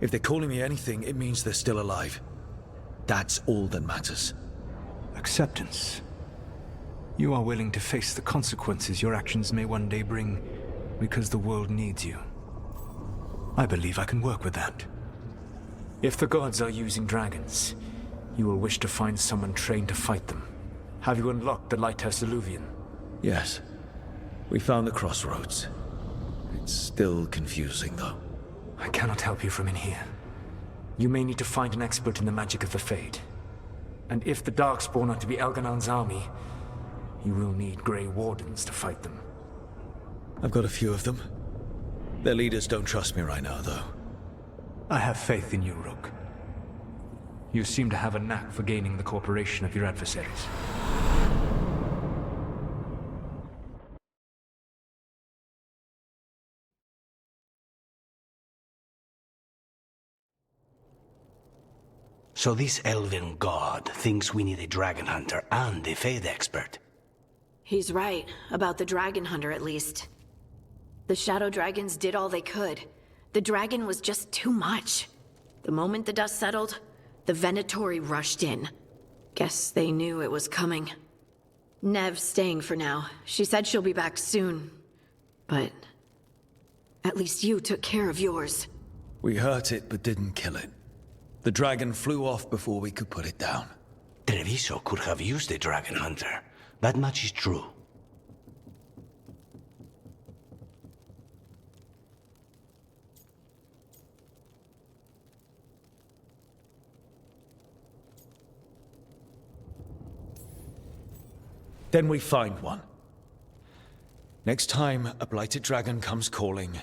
If they're calling me anything, it means they're still alive. That's all that matters. Acceptance. You are willing to face the consequences your actions may one day bring because the world needs you. I believe I can work with that. If the gods are using dragons, you will wish to find someone trained to fight them. Have you unlocked the Lighthouse Illuvian? Yes. We found the crossroads. It's still confusing, though. I cannot help you from in here. You may need to find an expert in the magic of the Fade. And if the Darkspawn are to be Elganan's army, you will need Grey Wardens to fight them. I've got a few of them. Their leaders don't trust me right now, though. I have faith in you, Rook. You seem to have a knack for gaining the cooperation of your adversaries. So this elven god thinks we need a dragon hunter and a Fade expert. He's right, about the dragon hunter at least. The shadow dragons did all they could. The dragon was just too much. The moment the dust settled, the Venatori rushed in. Guess they knew it was coming. Nev's staying for now. She said she'll be back soon. But at least you took care of yours. We hurt it, but didn't kill it. The dragon flew off before we could put it down. Treviso could have used a dragon hunter. That much is true. Then we find one. Next time a blighted dragon comes calling,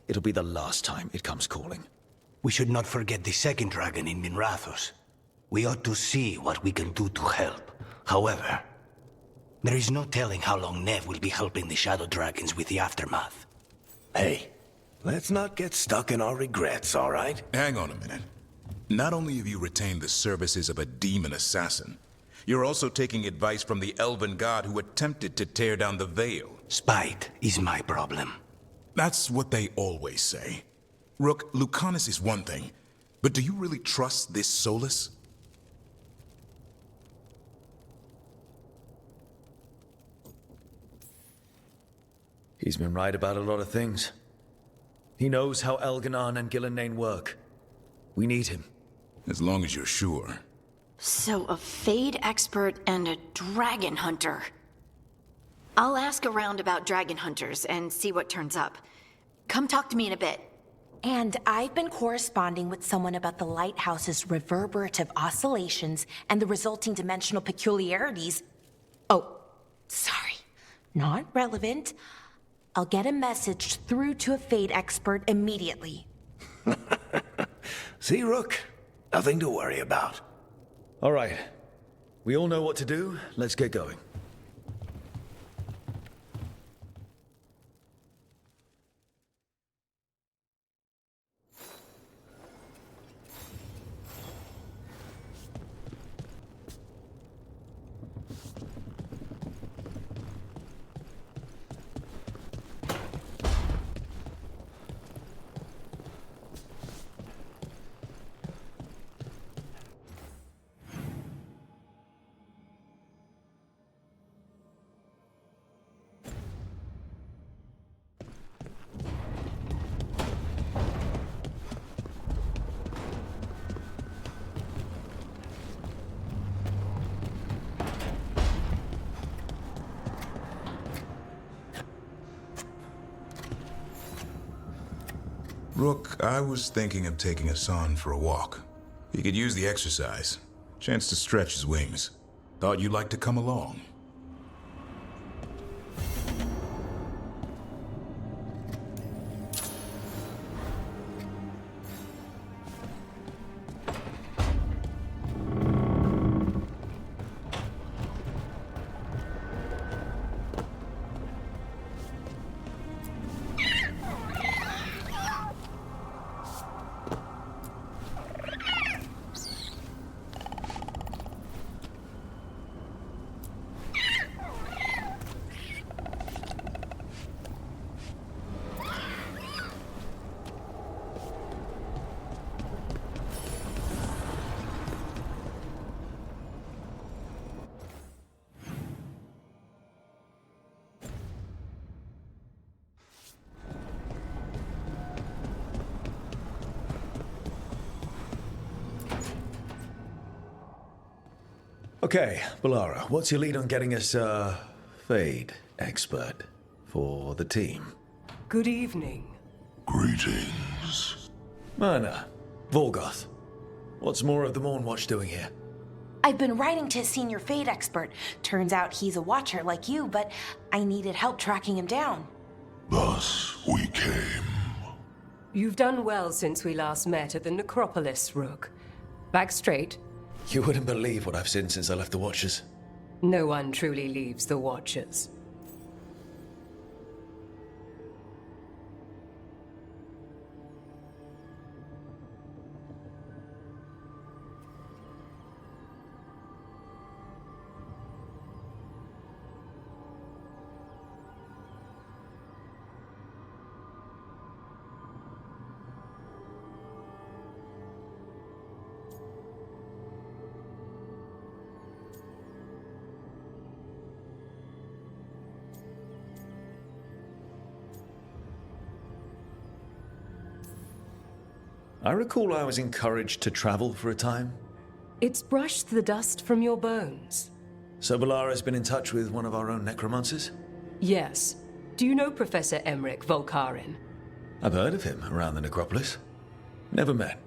it'll be the last time it comes calling. We should not forget the second dragon in Minrathos. We ought to see what we can do to help. However, there is no telling how long Nev will be helping the Shadow Dragons with the aftermath. Hey, let's not get stuck in our regrets, all right? Hang on a minute. Not only have you retained the services of a demon assassin, you're also taking advice from the elven god who attempted to tear down the veil. Spite is my problem. That's what they always say. Rook, Lucanus is one thing, but do you really trust this Solus? He's been right about a lot of things. He knows how Elganon and Gillenane work. We need him. As long as you're sure. So, a Fade expert and a dragon hunter. I'll ask around about dragon hunters and see what turns up. Come talk to me in a bit. And I've been corresponding with someone about the lighthouse's reverberative oscillations and the resulting dimensional peculiarities. Oh, sorry. Not relevant. I'll get a message through to a Fade expert immediately. See, Rook? Nothing to worry about. All right. We all know what to do. Let's get going. Rook, I was thinking of taking Hassan for a walk. He could use the exercise. Chance to stretch his wings. Thought you'd like to come along. Okay, Balara, what's your lead on getting us a Fade expert for the team? Good evening. Greetings. Myrna, Volgoth, what's more of the Mornwatch doing here? I've been writing to a senior Fade expert. Turns out he's a watcher like you, but I needed help tracking him down. Thus we came. You've done well since we last met at the Necropolis, Rook. Back straight. You wouldn't believe what I've seen since I left the Watchers. No one truly leaves the Watchers. I recall I was encouraged to travel for a time. It's brushed the dust from your bones. So Balara's been in touch with one of our own necromancers? Yes. Do you know Professor Emmerich Volkarin? I've heard of him around the Necropolis. Never met.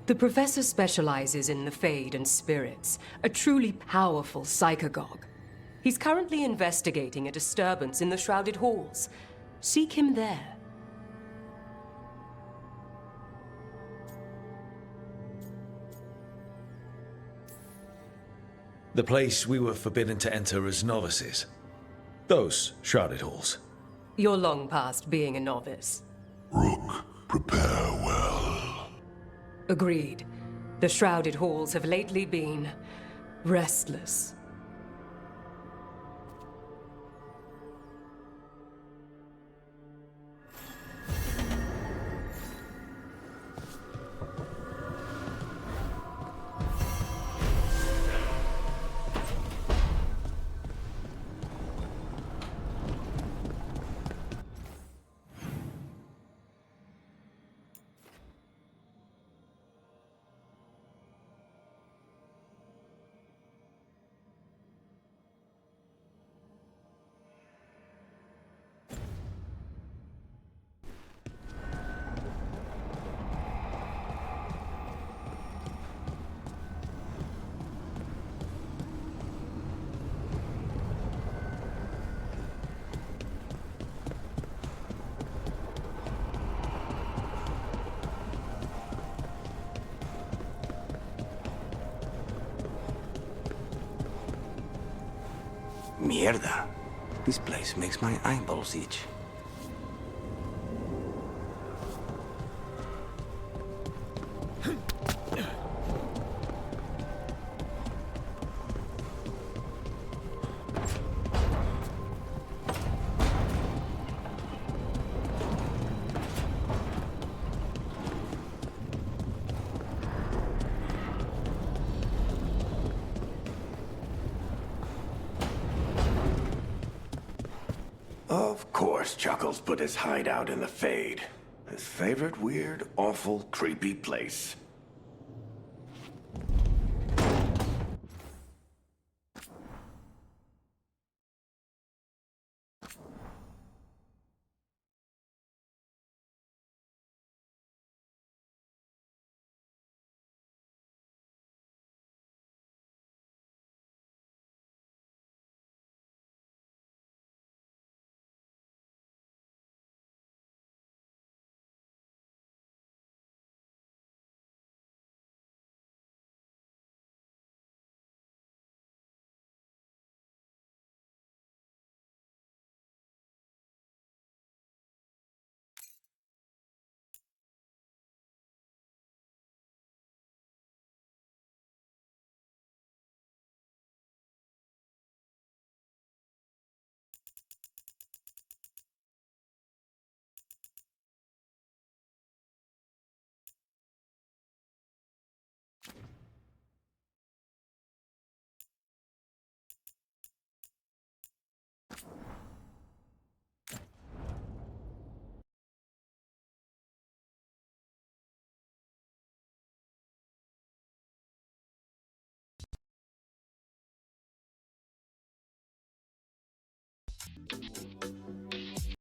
The professor specializes in the Fade and spirits, a truly powerful psychagogue. He's currently investigating a disturbance in the Shrouded Halls. Seek him there. The place we were forbidden to enter as novices. Those Shrouded Halls. You're long past being a novice. Rook, prepare well. Agreed. The Shrouded Halls have lately been restless. Mierda. This place makes my eyeballs itch. Of course, Chuckles put his hideout in the Fade. His favorite weird, awful, creepy place.